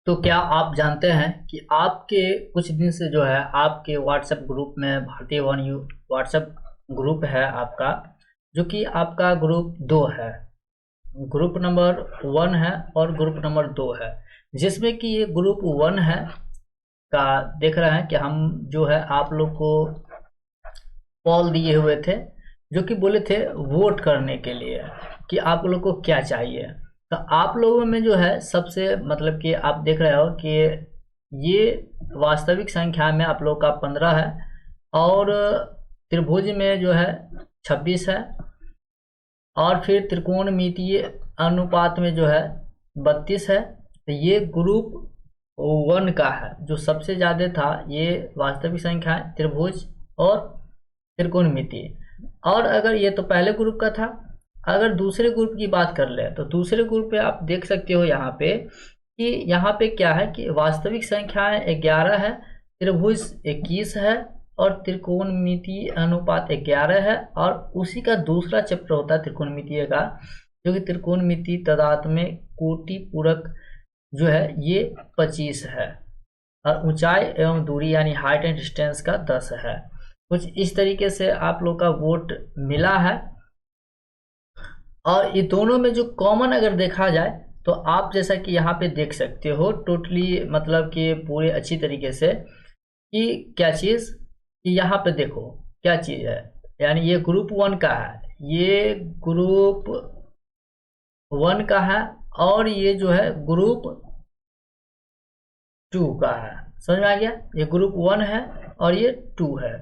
तो क्या आप जानते हैं कि आपके कुछ दिन से जो है आपके व्हाट्सएप ग्रुप में भारतीय वन यू व्हाट्सएप ग्रुप है आपका, जो कि आपका ग्रुप दो है। ग्रुप नंबर 1 है और ग्रुप नंबर 2 है। जिसमें कि ये ग्रुप 1 है का देख रहे हैं कि हम जो है आप लोग को कॉल दिए हुए थे, जो कि बोले थे वोट करने के लिए कि आप लोग को क्या चाहिए। तो आप लोगों में जो है सबसे मतलब कि आप देख रहे हो कि ये वास्तविक संख्या में आप लोग का 15 है और त्रिभुज में जो है 26 है और फिर त्रिकोणमितीय अनुपात में जो है 32 है। तो ये ग्रुप 1 का है, जो सबसे ज़्यादा था। ये वास्तविक संख्या है, त्रिभुज और त्रिकोणमितीय। और अगर ये तो पहले ग्रुप का था, अगर दूसरे ग्रुप की बात कर ले तो दूसरे ग्रुप पे आप देख सकते हो यहाँ पे कि यहाँ पे क्या है कि वास्तविक संख्याएं 11 है, त्रिभुज 21 है और त्रिकोणमितीय अनुपात 11 है। और उसी का दूसरा चैप्टर होता है त्रिकोणमितीय का, जो कि त्रिकोणमितीय तदात्म्य कोटि पूरक जो है ये 25 है और ऊंचाई एवं दूरी यानी हाइट एंड डिस्टेंस का 10 है। कुछ इस तरीके से आप लोग का वोट मिला है। और ये दोनों में जो कॉमन अगर देखा जाए तो आप जैसा कि यहाँ पे देख सकते हो टोटली मतलब कि पूरे अच्छी तरीके से कि क्या चीज़ कि यहाँ पे देखो क्या चीज़ है। यानी ये ग्रुप 1 का है, ये ग्रुप 1 का है और ये जो है ग्रुप 2 का है। समझ में आ गया? ये ग्रुप 1 है और ये 2 है।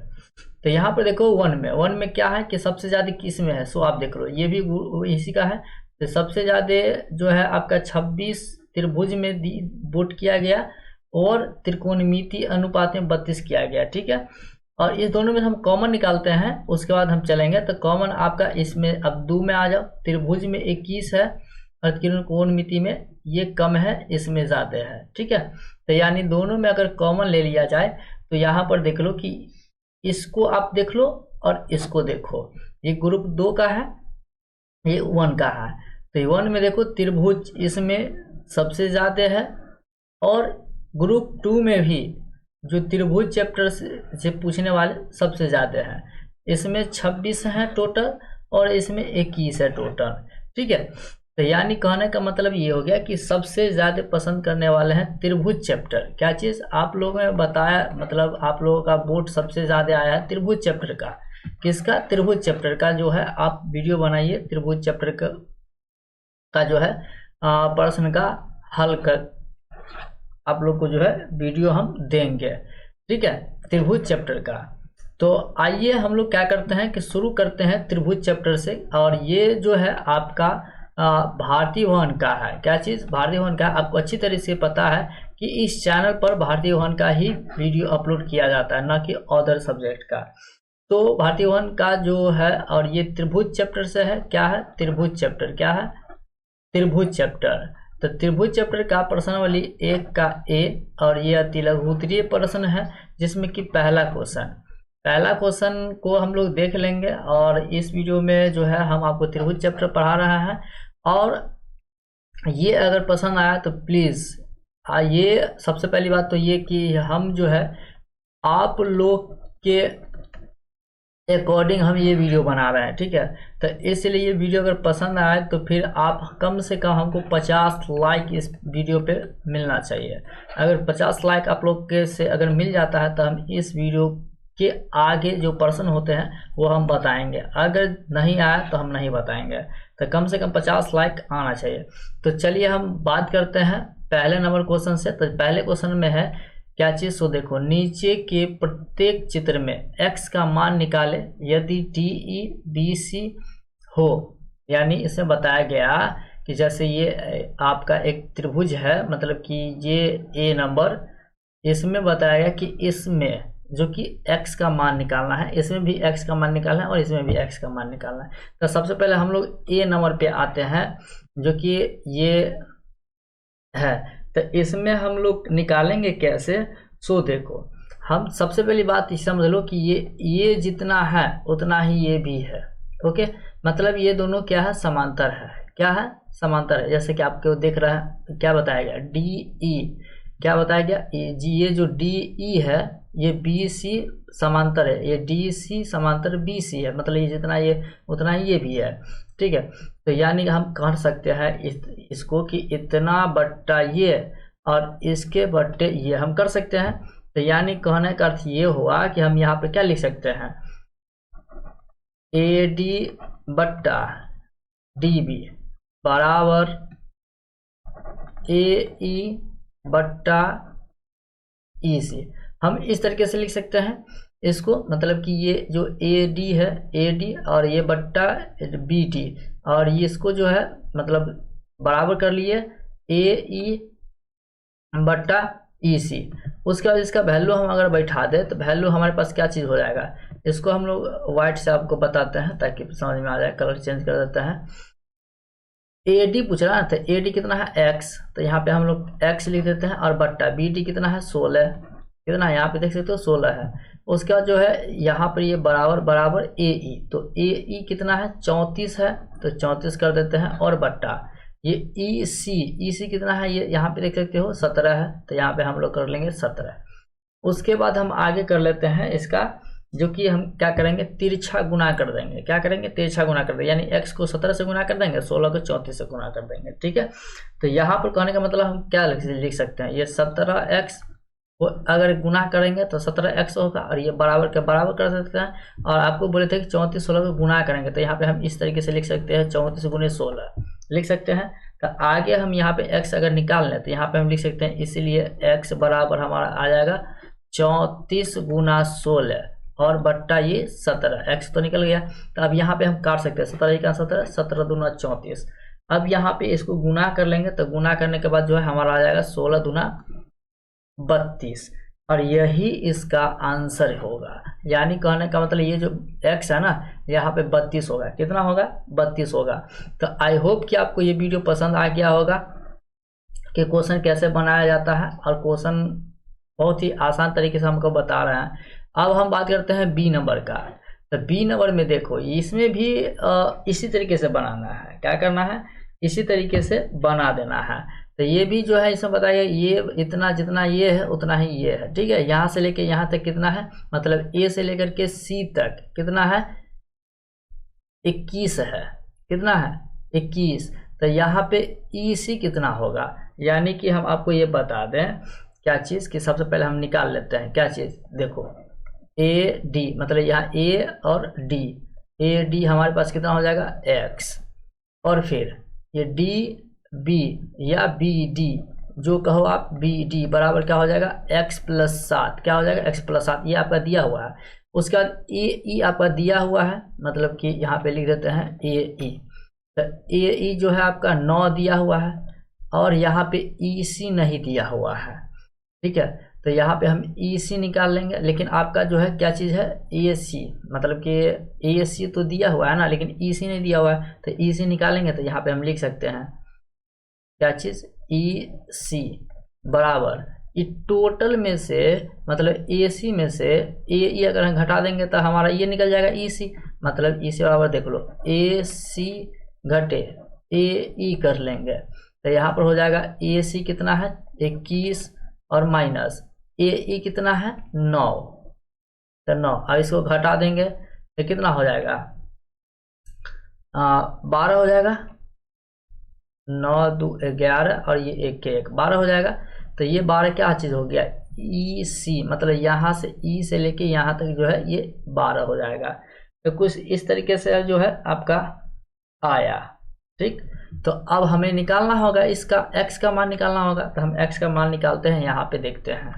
तो यहाँ पर देखो 1 में क्या है कि सबसे ज़्यादा किस में है, सो आप देख लो ये भी इसी का है। तो सबसे ज़्यादा जो है आपका 26 त्रिभुज में वोट किया गया और त्रिकोणमितीय अनुपात में 32 किया गया। ठीक है, और इस दोनों में हम कॉमन निकालते हैं, उसके बाद हम चलेंगे। तो कॉमन आपका इसमें अब 2 में आ जाओ, त्रिभुज में 21 है और त्रिकोणमितीय में ये कम है, इसमें ज़्यादा है। ठीक है, तो यानी दोनों में अगर कॉमन ले लिया जाए तो यहाँ पर देख लो कि इसको आप देख लो और इसको देखो, ये ग्रुप 2 का है, ये 1 का है। तो 1 में देखो त्रिभुज इसमें सबसे ज़्यादा है और ग्रुप 2 में भी जो त्रिभुज चैप्टर से पूछने वाले सबसे ज़्यादा है। इसमें 26 है टोटल और इसमें 21 है टोटल। ठीक है, तो यानी कहने का मतलब ये हो गया कि सबसे ज़्यादा पसंद करने वाले हैं त्रिभुज चैप्टर। क्या चीज़ आप लोगों ने बताया, मतलब आप लोगों का वोट सबसे ज़्यादा आया है त्रिभुज चैप्टर का। किसका? त्रिभुज चैप्टर का जो है आप वीडियो बनाइए, त्रिभुज चैप्टर का जो है प्रश्न का हल कर आप लोग को जो है वीडियो हम देंगे। ठीक है, त्रिभुज चैप्टर का। तो आइए हम लोग क्या करते हैं कि शुरू करते हैं त्रिभुज चैप्टर से। और ये जो है आपका भारतीय वन का है। क्या चीज़? भारतीय वन का। आपको अच्छी तरह से पता है कि इस चैनल पर भारतीय वन का ही वीडियो अपलोड किया जाता है, ना कि अदर सब्जेक्ट का। तो भारतीय वन का जो है और ये त्रिभुज चैप्टर से है। क्या है? त्रिभुज चैप्टर। क्या है? त्रिभुज चैप्टर। तो त्रिभुज चैप्टर का प्रश्नावली 1 का ए और ये अति लघुत्तरीय प्रश्न है, जिसमें कि पहला क्वेश्चन को हम लोग देख लेंगे। और इस वीडियो में जो है हम आपको त्रिभुज चैप्टर पढ़ा रहे हैं। और ये अगर पसंद आया तो प्लीज़ ये सबसे पहली बात तो ये कि हम जो है आप लोग के अकॉर्डिंग हम ये वीडियो बना रहे हैं। ठीक है, तो इसलिए ये वीडियो अगर पसंद आए तो फिर आप कम से कम हमको 50 लाइक इस वीडियो पे मिलना चाहिए। अगर 50 लाइक आप लोग के से अगर मिल जाता है तो हम इस वीडियो के आगे जो प्रश्न होते हैं वो हम बताएंगे। अगर नहीं आया तो हम नहीं बताएंगे। तो कम से कम 50 लाइक आना चाहिए। तो चलिए हम बात करते हैं पहले नंबर क्वेश्चन से। तो पहले क्वेश्चन में है क्या चीज़? सो देखो, नीचे के प्रत्येक चित्र में x का मान निकाले यदि DE BC हो। यानी इसमें बताया गया कि जैसे ये आपका एक त्रिभुज है, मतलब कि ये A नंबर, इसमें बताया गया कि इसमें जो कि x का मान निकालना है, इसमें भी x का मान निकालना है और इसमें भी x का मान निकालना है। तो सबसे पहले हम लोग A नंबर पे आते हैं, जो कि ये है। तो इसमें हम लोग निकालेंगे कैसे? सो देखो, हम सबसे पहली बात समझ लो कि ये जितना है उतना ही ये भी है। ओके, मतलब ये दोनों क्या है? समांतर है। क्या है, समांतर है। जैसे कि आपको दिख रहा है, क्या बताया गया, डी ई, क्या बताया गया, ये जो डी ई है ये बी सी समांतर है, ये डी सी समांतर बी सी है, मतलब ये जितना ये उतना ही ये भी है, ठीक है। तो यानी हम कह सकते हैं इसको कि इतना बट्टा ये और इसके बट्टे ये हम कर सकते हैं। तो यानी कहने का अर्थ ये हुआ कि हम यहाँ पे क्या लिख सकते हैं, ए डी बट्टा डी बी बराबर ए ई बट्टा ई सी। हम इस तरीके से लिख सकते हैं इसको, मतलब कि ये जो ए डी है, ए डी और ये बट्टा बी डी, और ये इसको जो है मतलब बराबर कर लिए ए ई बट्टा ई सी। उसके बाद इसका वैल्यू हम अगर बैठा दें तो वैल्यू हमारे पास क्या चीज़ हो जाएगा, इसको हम लोग वाइट से आपको बताते हैं ताकि समझ में आ जाए, कलर चेंज कर देते हैं। ए डी पूछ रहा है तो ए डी कितना है एक्स, तो यहाँ पे हम लोग एक्स लिख देते हैं, और बट्टा बी डी कितना है 16, कितना है यहाँ पे देख सकते हो 16 है। उसके बाद जो है यहाँ पर ये बराबर बराबर ए ई, तो ए ई कितना है 34 है, तो 34 कर देते हैं, और बट्टा ये ई सी कितना है, ये यहाँ पे देख सकते हो 17 है, तो यहाँ पे हम लोग कर लेंगे 17। उसके बाद हम आगे कर लेते हैं इसका, जो कि हम क्या करेंगे, तिरछा गुना कर देंगे। क्या करेंगे, तिरछा गुना कर देंगे, यानी x को 17 से गुना कर देंगे, 16 को 34 से गुना कर देंगे, ठीक है। तो यहाँ पर कहने का मतलब हम क्या लिख सकते हैं, ये 17x को अगर गुना करेंगे तो 17x होगा, और ये बराबर के बराबर कर सकते हैं। और आपको बोले थे कि 34 16 को गुना करेंगे, तो यहाँ पे हम इस तरीके से लिख सकते हैं 34 गुने 16 लिख सकते हैं। तो आगे हम यहाँ पे x अगर निकाल लें तो यहाँ पे हम लिख सकते हैं, इसीलिए x बराबर हमारा आ जाएगा 34 गुना 16 और बट्टा ये 17, x तो निकल गया। तो अब यहाँ पे हम काट सकते हैं, 17 का 17, 17 दूना 34। अब यहाँ पे इसको गुना कर लेंगे, तो गुना करने के बाद जो है हमारा आ जाएगा 16 दूना 32, और यही इसका आंसर होगा। यानी कहने का मतलब ये जो x है ना, यहाँ पे 32 होगा, कितना होगा 32 होगा। तो आई होप कि आपको ये वीडियो पसंद आ गया होगा कि क्वेश्चन कैसे बनाया जाता है, और क्वेश्चन बहुत ही आसान तरीके से हमको बता रहे हैं। अब हम बात करते हैं बी नंबर का। तो बी नंबर में देखो, इसमें भी इसी तरीके से बनाना है, क्या करना है, इसी तरीके से बना देना है। तो ये भी जो है इसमें बताया, ये इतना जितना ये है उतना ही ये है, ठीक है। यहाँ से लेके यहाँ तक कितना है, मतलब ए से लेकर के सी तक कितना है 21 है, कितना है 21। तो यहाँ पे ई सी कितना होगा, यानी कि हम आपको ये बता दें क्या चीज़, कि सबसे पहले हम निकाल लेते हैं क्या चीज़, देखो ए डी, मतलब यहाँ ए और डी, ए डी हमारे पास कितना हो जाएगा एक्स, और फिर ये डी बी या बी डी जो कहो आप, बी डी बराबर क्या हो जाएगा x प्लस 7, क्या हो जाएगा x प्लस 7, ये आपका दिया हुआ है। उसके बाद ए ई आपका दिया हुआ है, मतलब कि यहाँ पे लिख देते हैं ए ई। तो ए ई जो है आपका 9 दिया हुआ है, और यहाँ पे ई सी नहीं दिया हुआ है, ठीक है। तो यहाँ पे हम ई सी निकाल लेंगे, लेकिन आपका जो है क्या चीज़ है ए सी, मतलब कि ए सी तो दिया हुआ है ना, लेकिन ई सी नहीं दिया हुआ है। तो ई सी निकालेंगे तो यहाँ पे हम लिख सकते हैं क्या चीज़, ई सी बराबर ये टोटल में से, मतलब ए सी में से ए ई अगर हम घटा देंगे तो हमारा ये निकल जाएगा ई सी, मतलब ई सी बराबर देख लो ए सी घटे ए ई कर लेंगे, तो यहाँ पर हो जाएगा ए सी कितना है 21 और माइनस ए ई कितना है 9, तो 9, अब इसको घटा देंगे तो कितना हो जाएगा 12 हो जाएगा, 9 2 11 और ये 1 के 1 12 हो जाएगा। तो ये 12 क्या चीज़ हो गया ई सी, मतलब यहाँ से ई से लेके यहाँ तक जो है ये 12 हो जाएगा। तो कुछ इस तरीके से जो है आपका आया, ठीक। तो अब हमें निकालना होगा इसका x का मान निकालना होगा, तो हम x का मान निकालते हैं, यहाँ पे देखते हैं,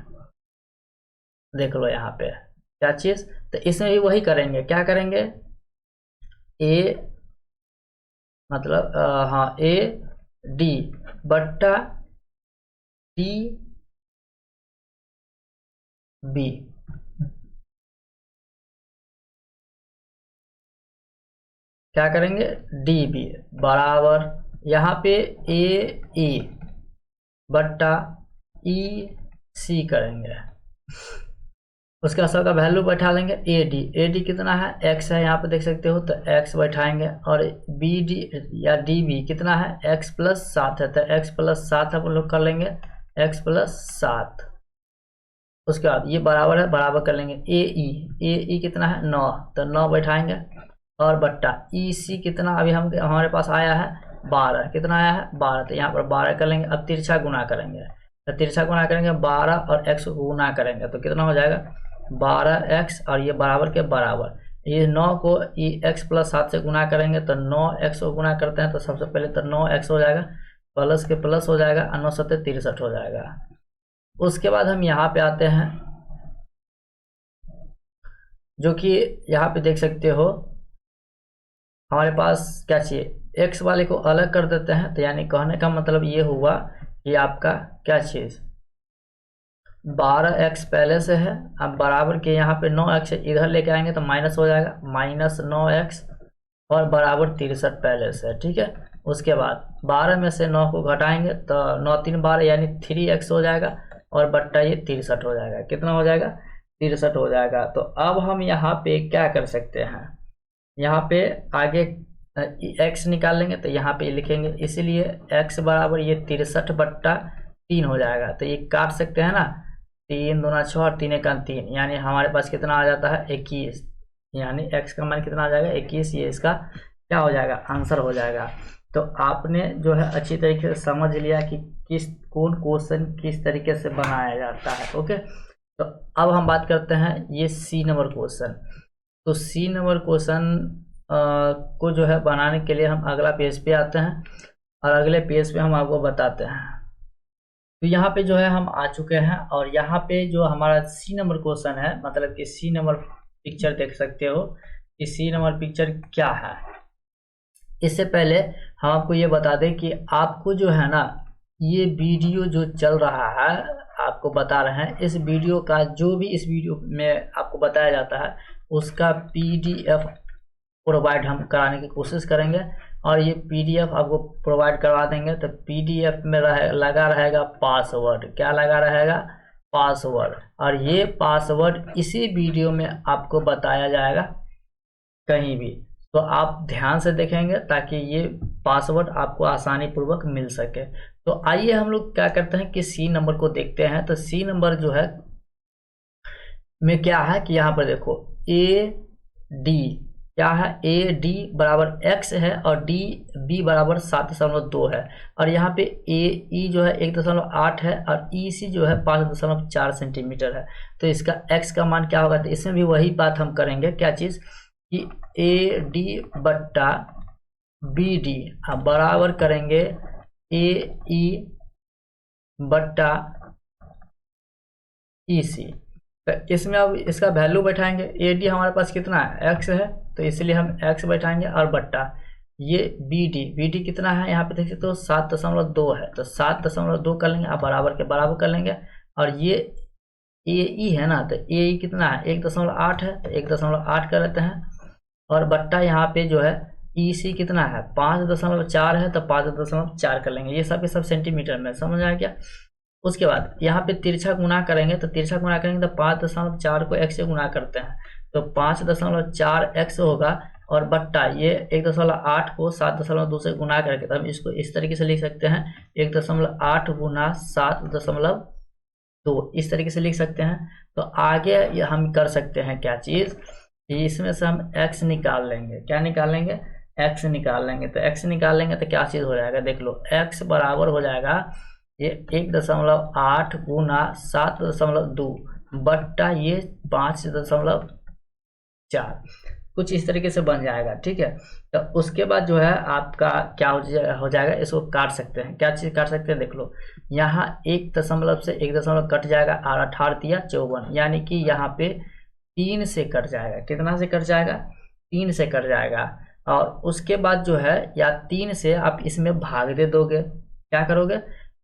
देख लो यहाँ पे क्या चीज़। तो इसमें भी वही करेंगे, क्या करेंगे ए मतलब हाँ ए डी बट्टा डी बी, क्या करेंगे डी बी बराबर यहाँ पे ए ई बट्टा ई सी करेंगे। उसके बाद सबका वैल्यू बैठा लेंगे। ए डी कितना है, एक्स है, यहाँ पे देख सकते हो, तो एक्स बैठाएंगे। और बी डी या डी बी कितना है, एक्स प्लस 7 है, तो एक्स प्लस 7 हम लोग कर लेंगे, एक्स प्लस 7। उसके बाद ये बराबर है, बराबर कर लेंगे। ए ई कितना है, 9, तो 9 बैठाएंगे। और बट्टा ई सी कितना अभी हमारे पास आया है 12, कितना आया है 12, तो यहाँ पर 12 कर लेंगे। अब तिरछा गुना करेंगे, तो तिरछा गुना करेंगे 12 और एक्स गुना करेंगे, तो कितना हो जाएगा 12x, और ये बराबर के बराबर। ये 9 को एक्स प्लस 7 से गुना करेंगे, तो 9x को गुना करते हैं, तो सबसे पहले तो 9x हो जाएगा, प्लस के प्लस हो जाएगा, 9 7 63 हो जाएगा। उसके बाद हम यहाँ पे आते हैं, जो कि यहाँ पे देख सकते हो हमारे पास क्या चाहिए, x वाले को अलग कर देते हैं। तो यानी कहने का मतलब ये हुआ कि आपका क्या चीज़ 12x पहले से है, अब बराबर के यहाँ पे 9x इधर लेके आएंगे तो माइनस हो जाएगा, -9x, और बराबर 63 पहले से है, ठीक है। उसके बाद 12 में से 9 को घटाएंगे, तो 9 3 12 यानी 3x हो जाएगा, और बट्टा ये 63 हो जाएगा, कितना हो जाएगा 63 हो जाएगा। तो अब हम यहाँ पे क्या कर सकते हैं, यहाँ पे आगे x निकाल लेंगे, तो यहाँ पे लिखेंगे, इसीलिए x बराबर ये 63 बट्टा 3 हो जाएगा। तो ये काट सकते हैं ना, 3 दूना 6 और 3 एका 3, यानी हमारे पास कितना आ जाता है 21, यानी x का मान कितना आ जाएगा 21, ये इसका क्या हो जाएगा आंसर हो जाएगा। तो आपने जो है अच्छी तरीके से समझ लिया कि कौन क्वेश्चन किस तरीके से बनाया जाता है। ओके, तो अब हम बात करते हैं ये सी नंबर क्वेश्चन। तो सी नंबर क्वेश्चन को जो है बनाने के लिए हम अगला पेज पे आते हैं, और अगले पेज पे हम आपको बताते हैं। तो यहाँ पे जो है हम आ चुके हैं, और यहाँ पे जो हमारा सी नंबर क्वेश्चन है, मतलब कि सी नंबर पिक्चर देख सकते हो कि सी नंबर पिक्चर क्या है। इससे पहले हम आपको ये बता दें कि आपको जो है ना, ये वीडियो जो चल रहा है आपको बता रहे हैं, इस वीडियो का जो भी इस वीडियो में आपको बताया जाता है उसका PDF प्रोवाइड हम कराने की कोशिश करेंगे, और ये PDF आपको प्रोवाइड करवा देंगे। तो PDF में लगा रहेगा पासवर्ड, क्या लगा रहेगा पासवर्ड, और ये पासवर्ड इसी वीडियो में आपको बताया जाएगा कहीं भी। तो आप ध्यान से देखेंगे ताकि ये पासवर्ड आपको आसानी पूर्वक मिल सके। तो आइए हम लोग क्या करते हैं कि सी नंबर को देखते हैं। तो सी नंबर जो है में क्या है कि यहाँ पर देखो AD क्या है, AD बराबर x है, और DB बराबर 7.2 है, और यहाँ पे AE जो है 1.8 है, और EC जो है 5.4 सेंटीमीटर है। तो इसका x का मान क्या होगा, तो इसमें भी वही बात हम करेंगे, क्या चीज़ कि AD बट्टा BD बराबर करेंगे AE बट्टा EC। तो इसमें अब इसका वैल्यू बैठाएंगे, AD हमारे पास कितना है x है, तो इसलिए हम x बैठाएंगे, और बट्टा ये BD कितना है, यहाँ पे देख सकते हो 7.2 है, तो 7.2 कर लेंगे, आप बराबर के बराबर कर लेंगे। और ये AE है ना, तो AE कितना है 1.8 है, तो 1.8 कर लेते हैं, और बट्टा यहाँ पे जो है EC कितना है 5.4 है, तो 5.4 कर लेंगे। ये सब के सब सेंटीमीटर में, समझ आया क्या। उसके बाद यहाँ पे तिरछा गुना करेंगे, तो तिरछा गुना करेंगे तो 5.4 को x से गुना करते हैं, तो 5.4x होगा, और बट्टा ये 1.8 को 7.2 से गुना करके, तो हम इसको इस तरीके से लिख सकते हैं 1.8 गुना 7.2, इस तरीके से लिख सकते हैं। तो आगे ये हम कर सकते हैं क्या चीज़, इसमें से हम x निकाल लेंगे, क्या निकाल लेंगे x निकाल लेंगे। तो x निकाल लेंगे तो क्या चीज़ हो जाएगा, देख लो x बराबर हो जाएगा ये 1.8 गुना 7.2 बट्टा ये 5.4, कुछ इस तरीके से बन जाएगा, ठीक है। तो उसके बाद जो है आपका क्या हो जाएगा, इसको काट सकते हैं, क्या चीज़ काट सकते हैं, देख लो यहाँ 1 से 1 कट जाएगा, और 18 दिया 54, यानी कि यहाँ पे 3 से कट जाएगा, कितना से कट जाएगा 3 से कट जाएगा। और उसके बाद जो है या 3 से आप इसमें भाग दे दोगे, क्या करोगे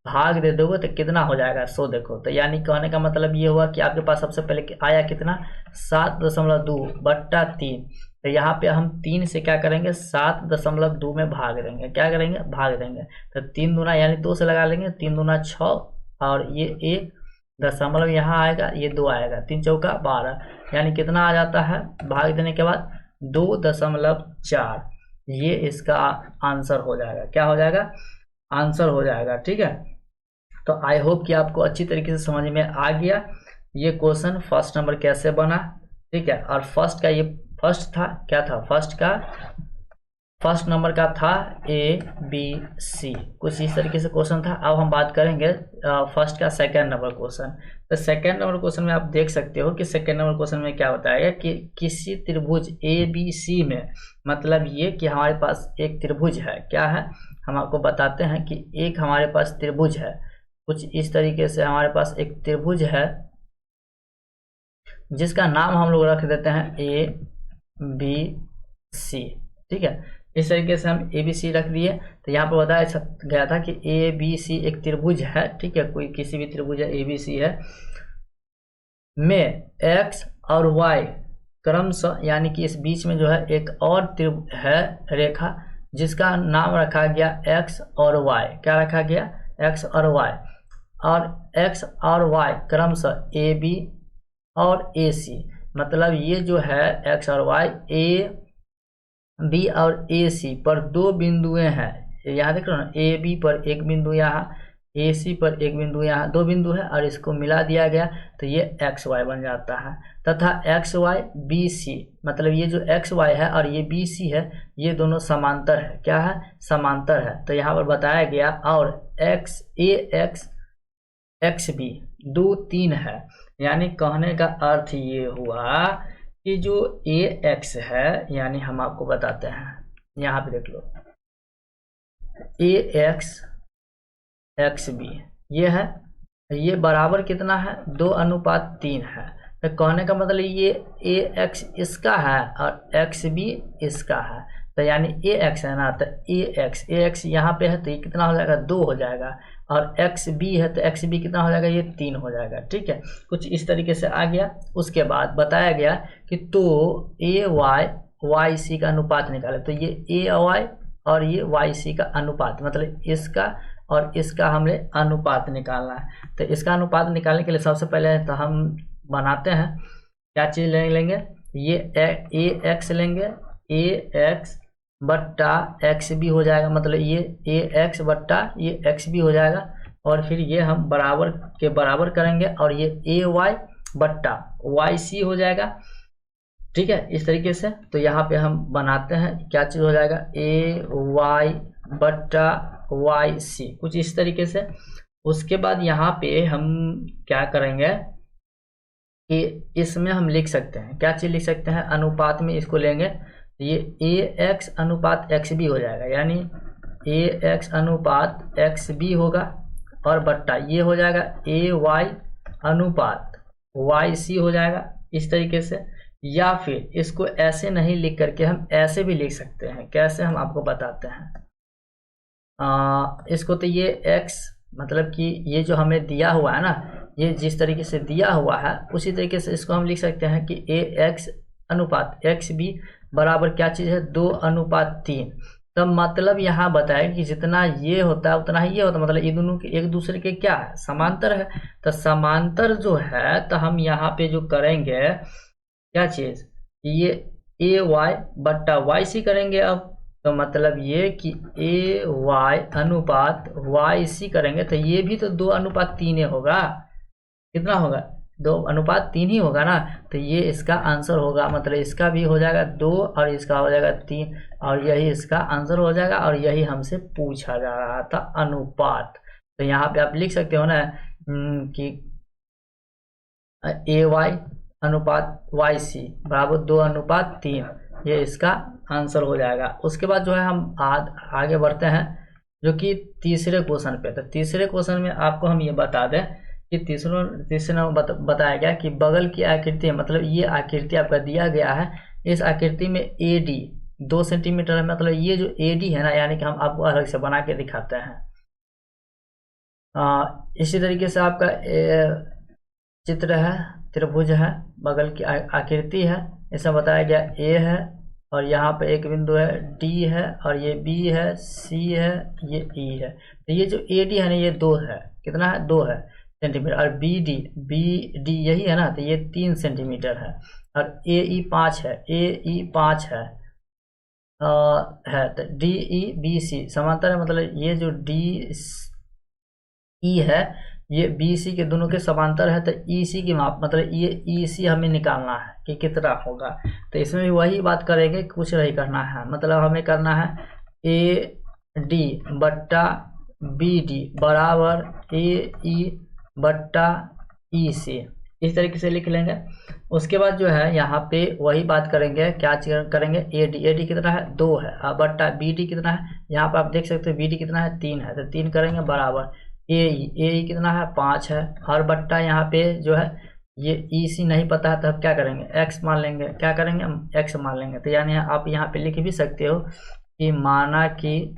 भाग दे दोगे, तो कितना हो जाएगा 100। देखो तो यानी कहने का मतलब ये हुआ कि आपके पास सबसे पहले आया कितना 7.2 बट्टा 3, तो यहाँ पे हम 3 से क्या करेंगे 7.2 में भाग देंगे, क्या करेंगे भाग देंगे, तो 3 दूना यानी 2 से लगा लेंगे, 3 दूना 6, और ये 1 दशमलव यहाँ आएगा, ये 2 आएगा, 3 चौका 12, यानी कितना आ जाता है भाग देने के बाद 2.4। ये इसका आंसर हो जाएगा। क्या हो जाएगा? आंसर हो जाएगा। ठीक है, तो आई होप कि आपको अच्छी तरीके से समझ में आ गया ये क्वेश्चन फर्स्ट नंबर कैसे बना। ठीक है, और फर्स्ट का ये फर्स्ट था, क्या था फर्स्ट नंबर का था ABC, कुछ इस तरीके से क्वेश्चन था। अब हम बात करेंगे फर्स्ट का सेकंड नंबर क्वेश्चन। तो सेकंड नंबर क्वेश्चन में आप देख सकते हो कि सेकंड नंबर क्वेश्चन में क्या बताएगा कि किसी त्रिभुज ABC में, मतलब ये कि हमारे पास एक त्रिभुज है। क्या है? हम आपको बताते हैं कि एक हमारे पास त्रिभुज है, कुछ इस तरीके से हमारे पास एक त्रिभुज है जिसका नाम हम लोग रख देते हैं ABC। ठीक है, इस तरीके से हम ABC रख दिए। तो यहाँ पर बताया गया था कि ABC एक त्रिभुज है। ठीक है, कोई किसी भी त्रिभुज है ABC है में X और Y क्रमशः, यानी कि इस बीच में जो है एक और त्रिभुज है रेखा जिसका नाम रखा गया X और Y। क्या रखा गया? X और Y, और X और Y क्रमशः AB और AC, मतलब ये जो है X और Y AB और AC पर 2 बिंदुएं हैं। यहाँ देख रहे हो ना, AB पर एक बिंदु, यहाँ AC पर एक बिंदु, यहाँ 2 बिंदु है, और इसको मिला दिया गया तो ये XY बन जाता है। तथा XY BC, मतलब ये जो XY है और ये BC है, ये दोनों समांतर है। क्या है? समांतर है। तो यहाँ पर बताया गया, और AX XB 2 3 है। यानी कहने का अर्थ ये हुआ कि जो AX है, यानी हम आपको बताते हैं, यहाँ पे देख लो AX XB ये है, ये बराबर कितना है? 2:3 है। तो कहने का मतलब ये AX इसका है और XB इसका है। तो यानी AX है ना, तो AX यहाँ पे है तो ये कितना हो जाएगा? 2 हो जाएगा, और XB है तो XB कितना हो जाएगा? ये 3 हो जाएगा। ठीक है, कुछ इस तरीके से आ गया। उसके बाद बताया गया कि तो AY YC का अनुपात निकाले। तो ये AY और ये YC का अनुपात, मतलब इसका और इसका हमें अनुपात निकालना है। तो इसका अनुपात निकालने के लिए सबसे पहले तो हम बनाते हैं, क्या चीज़ लेंगे? ये AX लेंगे, AX बट्टा XB हो जाएगा, मतलब ये AX बट्टा ये XB हो जाएगा, और फिर ये हम बराबर के बराबर करेंगे, और ये AY बट्टा YC हो जाएगा। ठीक है, इस तरीके से। तो यहाँ पे हम बनाते हैं, क्या चीज़ हो जाएगा? AY बट्टा YC, कुछ इस तरीके से। उसके बाद यहाँ पे हम क्या करेंगे कि इसमें हम लिख सकते हैं, क्या चीज़ लिख सकते हैं? अनुपात में इसको लेंगे, ये AX अनुपात XB हो जाएगा, यानी AX अनुपात XB होगा, और बट्टा ये हो जाएगा AY अनुपात YC हो जाएगा, इस तरीके से। या फिर इसको ऐसे नहीं लिख करके हम ऐसे भी लिख सकते हैं। कैसे? हम आपको बताते हैं। इसको तो ये X, मतलब कि ये जो हमें दिया हुआ है ना, ये जिस तरीके से दिया हुआ है उसी तरीके से इसको हम लिख सकते हैं कि AX अनुपात XB बराबर क्या चीज़ है? 2:3। तब मतलब यहाँ बताया कि जितना ये होता है उतना ही ये होता है, मतलब ये दोनों के एक दूसरे के क्या है? समांतर है। तो समांतर जो है, तो हम यहाँ पे जो करेंगे क्या चीज़? ये AY बट्टा YC करेंगे। अब तो मतलब ये कि AY अनुपात YC करेंगे तो ये भी तो 2:3 होगा। कितना होगा? 2:3 ही होगा ना। तो ये इसका आंसर होगा, मतलब इसका भी हो जाएगा 2 और इसका हो जाएगा 3, और यही इसका आंसर हो जाएगा। और यही हमसे पूछा जा रहा था, अनुपात। तो यहाँ पे आप लिख सकते हो ना कि AY अनुपात YC बराबर 2:3, ये इसका आंसर हो जाएगा। उसके बाद जो है हम आगे बढ़ते हैं, जो कि तीसरे क्वेश्चन पे। तो तीसरे क्वेश्चन में आपको हम ये बता दें कि तीसरे नंबर बताया गया कि बगल की आकृति है, मतलब ये आकृति आपका दिया गया है, इस आकृति में AD 2 सेंटीमीटर है, मतलब ये जो AD है ना, यानी कि हम आपको अलग से बना के दिखाते हैं। इसी तरीके से आपका चित्र है, त्रिभुज है, बगल की आकृति है, इसमें बताया गया A है, और यहाँ पे एक बिंदु है D है, और ये B है, C है, ये E है। तो ये जो AD है ना, ये 2 है। कितना है? 2 है। सेंटीमीटर, और बी डी यही है ना, तो ये 3 सेंटीमीटर है, और ए ई 5 है, तो डी ई बी सी समांतर है, मतलब ये जो डी ई है ये बी सी के दोनों के समांतर है, तो ई सी की माप मतलब ये ई सी हमें निकालना है कि कितना होगा। तो इसमें भी वही बात करेंगे, कुछ नहीं करना है, मतलब हमें करना है ए डी बट्टा बी डी बराबर ए ई बट्टा ई सी, इस तरीके से लिख लेंगे। उसके बाद जो है यहाँ पे वही बात करेंगे, क्या करेंगे, ए डी कितना है 2 है, बट्टा बी डी कितना है, यहाँ पर आप देख सकते हो बी डी कितना है 3 है, तो 3 करेंगे बराबर ए कितना है 5 है, हर बट्टा यहाँ पे जो है ये ई सी नहीं पता है, तो अब क्या करेंगे एक्स मान लेंगे, क्या करेंगे हम एक्स मान लेंगे। तो यानी आप यहाँ पे लिख भी सकते हो कि माना कि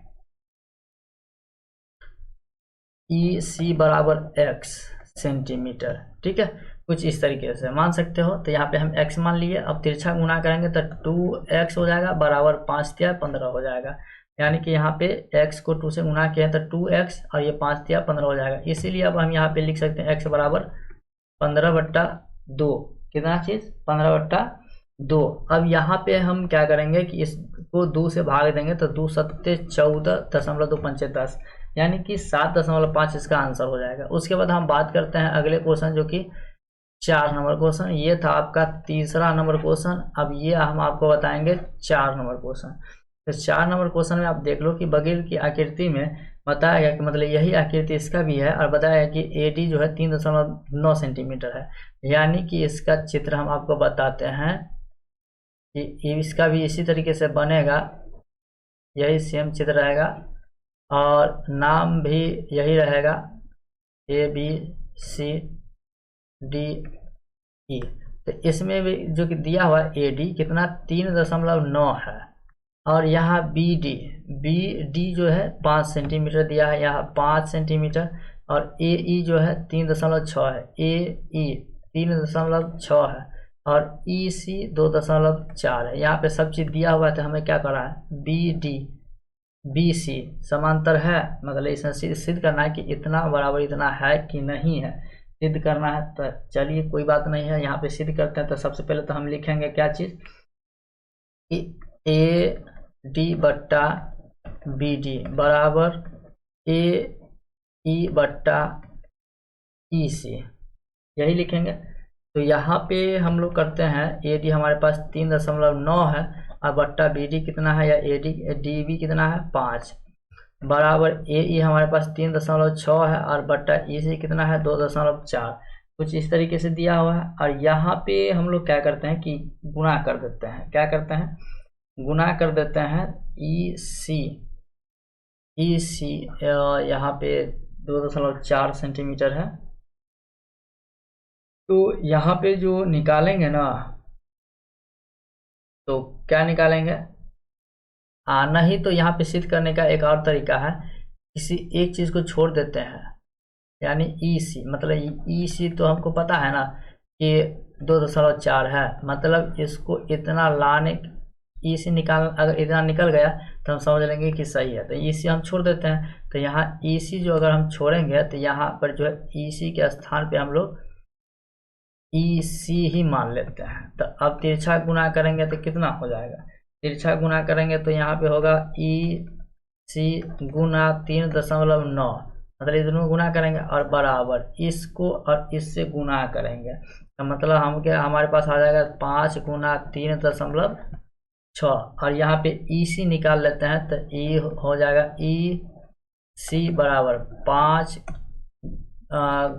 ई सी बराबर एक्स सेंटीमीटर, ठीक है, कुछ इस तरीके से मान सकते हो। तो यहाँ पे हम x मान लिए, अब तिरछा गुना करेंगे तो 2x हो जाएगा बराबर 5 तिया 15 हो जाएगा, यानी कि यहाँ पे x को 2 से गुना किया तो 2x और ये 5 तिया 15 हो जाएगा। इसीलिए अब हम यहाँ पे लिख सकते हैं x बराबर 15/2, कितना चीज़ 15/2। अब यहाँ पे हम क्या करेंगे कि इसको 2 से भाग देंगे, तो 2 सत्ते 14.25 10, यानी कि 7.5 इसका आंसर हो जाएगा। उसके बाद हम बात करते हैं अगले क्वेश्चन, जो कि 4 नंबर क्वेश्चन। ये था आपका तीसरा नंबर क्वेश्चन। अब ये हम आपको बताएंगे 4 नंबर क्वेश्चन। तो 4 नंबर क्वेश्चन में आप देख लो कि बगल की आकृति में बताया गया कि मतलब यही आकृति इसका भी है, और बताया गया कि ए डी जो है 3.9 सेंटीमीटर है, यानी कि इसका चित्र हम आपको बताते हैं कि इसका भी इसी तरीके से बनेगा, यही सेम चित्र रहेगा और नाम भी यही रहेगा A B C D E. तो इसमें भी जो कि दिया हुआ ए डी कितना 3.9 है, और यहाँ बी डी जो है 5 सेंटीमीटर दिया है, यहाँ 5 सेंटीमीटर, और ए ई जो है 3.6 है, ए ई 3.6 है, और ई सी 2.4 है। यहाँ पे सब चीज़ दिया हुआ है, तो हमें क्या करना है बी डी बी सी समांतर है, मतलब इसमें सिद्ध करना है कि इतना बराबर इतना है कि नहीं है, सिद्ध करना है। तो चलिए कोई बात नहीं है, यहाँ पे सिद्ध करते हैं। तो सबसे पहले तो हम लिखेंगे क्या चीज़ कि ए डी बट्टा बी डी बराबर ए ई बट्टा ई सी, यही लिखेंगे। तो यहाँ पे हम लोग करते हैं ए डी हमारे पास 3.9 है, और बट्टा बी डी कितना है, या ए डी बी कितना है 5, बराबर ए ई हमारे पास 3.6 है, और बट्टा ई सी कितना है 2.4, कुछ इस तरीके से दिया हुआ है। और यहाँ पे हम लोग क्या करते हैं कि गुणा कर देते हैं, क्या करते हैं गुणा कर देते हैं ई सी यहाँ पे 2.4 सेंटीमीटर है। तो यहाँ पे जो निकालेंगे ना, तो क्या निकालेंगे नहीं, तो यहाँ पे सिद्ध करने का एक और तरीका है, किसी एक चीज़ को छोड़ देते हैं, यानी ई सी, मतलब ई सी तो हमको पता है ना कि 2.4 है, मतलब इसको इतना लाने ई सी निकाल, अगर इतना निकल गया तो हम समझ लेंगे कि सही है, तो ई सी हम छोड़ देते हैं। तो यहाँ ई सी जो अगर हम छोड़ेंगे तो यहाँ पर जो है ई सी के स्थान पे हम लोग ई सी ही मान लेते हैं। तो अब तिरछा गुना करेंगे तो कितना हो जाएगा, तिरछा गुना करेंगे तो यहाँ पे होगा ई सी गुना 3.9, मतलब ये दोनों गुना करेंगे और बराबर इसको और इससे गुना करेंगे, तो मतलब हम क्या हमारे पास आ जाएगा 5 गुना 3.6, और यहाँ पे ई सी निकाल लेते हैं, तो ई हो जाएगा ई सी बराबर 5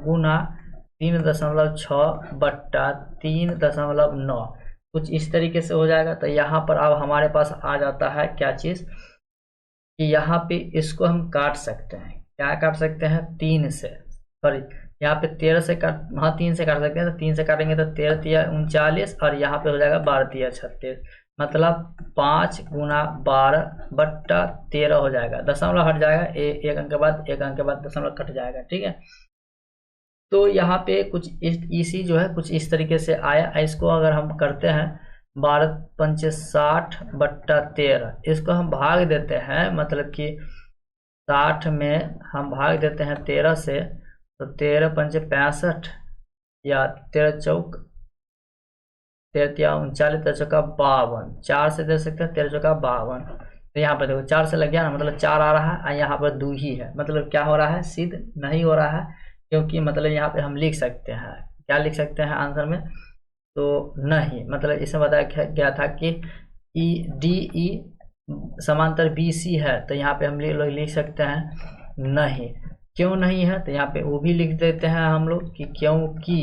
गुना 3.6 बट्टा 3.9, कुछ इस तरीके से हो जाएगा। तो यहाँ पर अब हमारे पास आ जाता है क्या चीज़ कि यहाँ पे इसको हम काट सकते हैं, क्या काट सकते हैं 3 से, सॉरी यहाँ पे 13 से काट, हाँ 3 से काट सकते हैं। तो 3 से काटेंगे तो 13 तिया 39, और यहाँ पे हो जाएगा 12 तिया 36, मतलब 5 गुना 12 बट्टा 13 हो जाएगा, दशमलव हट जाएगा, एक अंक के बाद दशमलव कट जाएगा, ठीक है। तो यहाँ पे कुछ इसी जो है कुछ इस तरीके से आया। इसको अगर हम करते हैं 12 पंचे 60 बट्टा 13, इसको हम भाग देते हैं, मतलब कि 60 में हम भाग देते हैं 13 से, तो 13 पंचे 65 या 13 चौक 13 39 13 चौका 52, 4 से दे सकते हैं 13 चौका 52। तो यहाँ पर देखो 4 से लग गया ना, मतलब 4 आ रहा है और यहाँ पर 2 ही है, मतलब क्या हो रहा है, सिद्ध नहीं हो रहा है। क्योंकि मतलब यहाँ पे हम लिख सकते हैं, क्या लिख सकते हैं आंसर में, तो नहीं, मतलब इसमें बताया गया था कि DE समांतर BC है, तो यहाँ पे हम लिख सकते हैं नहीं। क्यों नहीं है, तो यहाँ पे वो भी लिख देते हैं हम लोग कि क्योंकि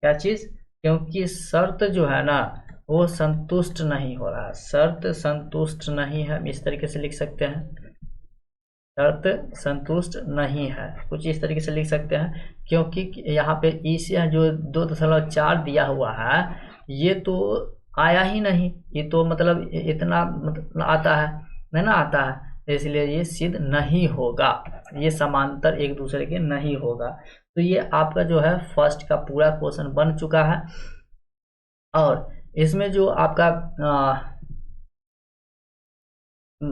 क्या चीज़, क्योंकि शर्त जो है ना वो संतुष्ट नहीं हो रहा है, शर्त संतुष्ट नहीं है, इस तरीके से लिख सकते हैं, शर्त संतुष्ट नहीं है, कुछ इस तरीके से लिख सकते हैं। क्योंकि यहाँ पे EC जो 2.4 दिया हुआ है, ये तो आया ही नहीं, ये तो मतलब इतना मतलब आता है नहीं ना, आता है, इसलिए ये सिद्ध नहीं होगा, ये समांतर एक दूसरे के नहीं होगा। तो ये आपका जो है फर्स्ट का पूरा क्वेश्चन बन चुका है। और इसमें जो आपका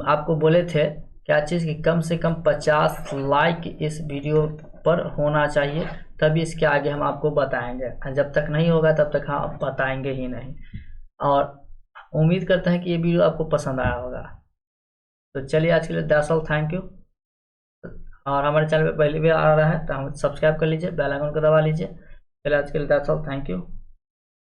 आपको बोले थे क्या चीज़ कि कम से कम 50 लाइक इस वीडियो पर होना चाहिए, तभी इसके आगे हम आपको बताएंगे, जब तक नहीं होगा तब तक हम बताएंगे ही नहीं। और उम्मीद करते हैं कि ये वीडियो आपको पसंद आया होगा। तो चलिए आज के लिए दैट्स ऑल, थैंक यू। और हमारे चैनल पे पहली बार आ रहा है तो हम सब्सक्राइब कर लीजिए, बेल आइकन को दबा लीजिए। चलिए आज के लिए दैट्स ऑल, थैंक यू।